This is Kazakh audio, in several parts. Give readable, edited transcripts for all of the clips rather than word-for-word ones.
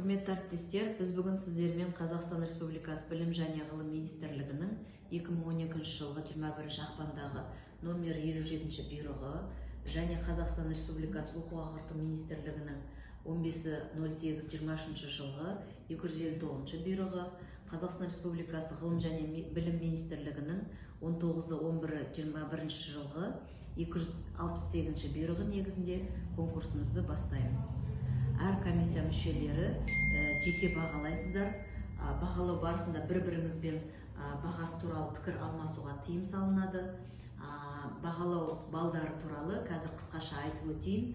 Құрметті әріптестер, біз бүгін сіздермен Қазақстан Республикасы Білім және Ғылым Министрлігінің 2012 жылғы 21 ақпандағы номер 57 бұйрығы және Қазақстан Республикасы Оқу ағарту Министрлігінің 15.08.23 жылғы 259 бұйрығы, Қазақстан Республикасы Ғылым және Білім Министрлігінің 19.11.21 жылғы 268 бұйрығы негізінде конкурсымызды бастаймыз. Әр комиссия мүшелері жеке бағалайсыздар. Бағалау барысында бір-біріңізбен бағасы туралы пікір алмасуға тыйым салынады. Бағалау балдары туралы қазір қысқаша айтып өтейін.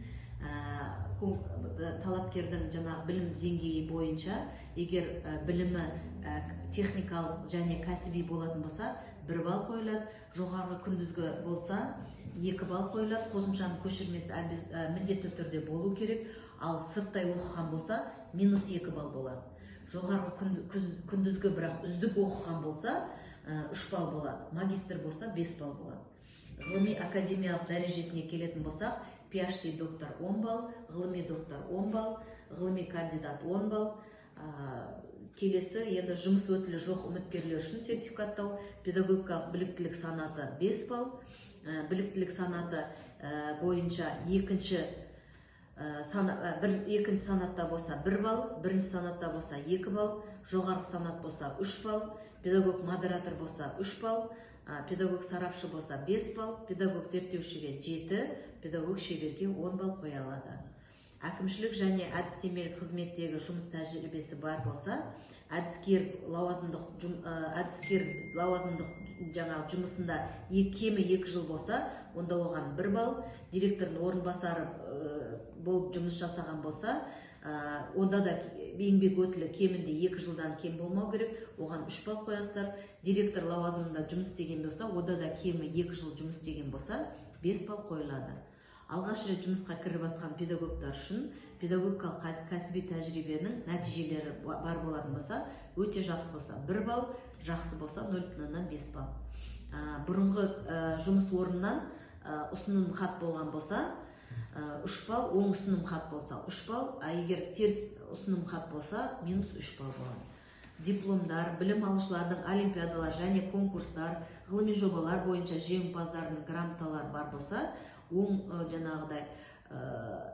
Талапкердің білім деңгейі бойынша, егер білімі техникалық және кәсіби болатын болса, 1 балл қойылады. Жоғарғы күндізгі болса, 2 балл қойылады. Қосымшаның көшірмесі міндетті түрде болу керек. Ал сырттай оқыған болса, -2 балл болады. Жоғарғы күндізгі бірақ үздік оқыған болса, 3 балл болады. Магистр болса, 5 балл болады. Ғылыми академиялық дәрежесіне келетін болсақ, PhD доктор 10 балл, ғылыми доктор 10 балл, ғылыми кандидат 10 балл. Келесі, енді жұмыс өтілі жоқ үміткерлер үшін сертификаттау, педагогикалық біліктілік санаты 5 балл, біліктілік санаты бойынша екінші санатта болса 1 балл, бірінші санатта болса 2 балл, жоғарғы санат болса 3 балл, педагог модератор болса 3 балл, педагог сарапшы болса 5 балл, педагог зерттеушіге 7, педагог шеберге 10 балл қоя алады. Әкімшілік және әдістемелік қызметтегі жұмыс тәжірибесі бар болса, әдіскер лауазымдық жұмысында кемі 2 жыл болса, онда оған 1 балл, директордың орынбасары болып жұмыс жасаған болса, онда да еңбек өтілі кемінде 2 жылдан кем болмау керек, оған 3 балл қоясыздар. Директор лауазымында жұмыс істеген болса, онда да кемі 2 жыл жұмыс істеген болса, 5 балл қойылады. Алғаш рет жұмысқа кіріп атқан педагогтар үшін педагогикалық кәсіби тәжірибенің нәтижелері бар болатын болса, өте жақсы болса 1 балл, жақсы болса 0,5 балл. Бұрынғы жұмыс орнынан ұсыным хат болған болса, 3 балл, оң ұсыным хат болса 3 балл, егер теріс ұсыным хат болса, -3 балл болады. Дипломдар, білім алушылардың олимпиадалар және конкурстар, ғылыми жобалар бойынша жеңімпаздардың грамоталар бар болса, оң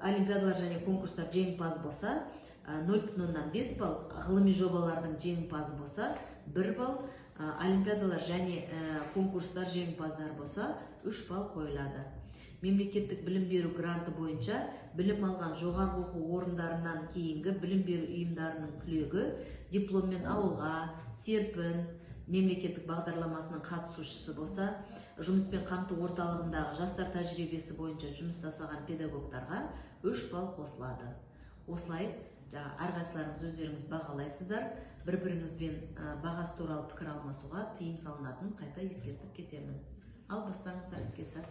олимпиадалар және конкурстар жеңімпаз болса, 0,5 балл, ғылыми жобалардың жеңімпазы болса, 1 балл, олимпиадалар және конкурстар жеңімпаздар болса, 3 балл қойылады. Мемлекеттік білім беру гранты бойынша білім алған жоғарғы оқу орындарынан кейінгі білім беру ұйымдарының түлегі дипломмен ауылға, серпін мемлекеттік бағдарламасының қатысушысы болса, жұмыспен қамту орталығындағы жастар тәжірибесі бойынша жұмыс жасаған педагогтарға 3 балл қосылады. Осылай, әрқайсыларыңыз өздеріңіз бағалайсыздар, бір-біріңізбен бағасы туралы пікір алмасуға тыйым салынатынын қайта ескертіп кетемін. Ал бастаңыздар іске сәт.